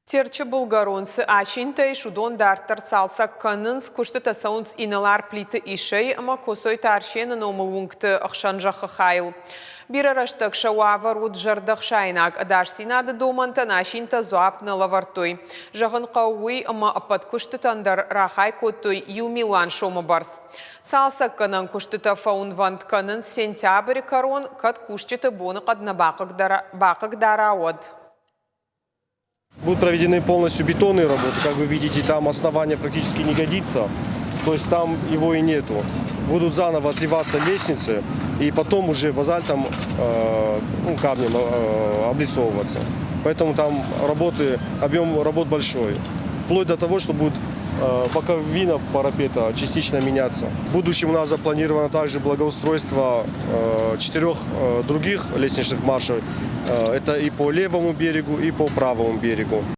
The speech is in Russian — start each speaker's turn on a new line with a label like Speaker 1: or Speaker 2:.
Speaker 1: Терчі бұлғаронсы ашинтай шудон дартар салса канынс күшті тасауынс иналар плиты ишей, ама косой таршенын омылуңкты ақшан жақы хайл. Bir araştık şavavır ud jardıq şaynak, daşsinады домантан ашинта зуапны лавартуй. Жағын қауый, ама апат күшті тандыр рахай көттуй юмилан шомы барс. Салса канын күштіті фаунвант канын сентябрь карон, кат күштіті боны қадна бақық дарауад.
Speaker 2: Будут проведены полностью бетонные работы. Как вы видите, там основание практически не годится. То есть там его и нету. Будут заново отливаться лестницы и потом уже базальтом, камнем облицовываться. Поэтому там объем работ большой. Вплоть до того, что будет боковина парапета частично меняться. В будущем у нас запланировано также благоустройство 4 других лестничных маршей. Это и по левому берегу, и по правому берегу.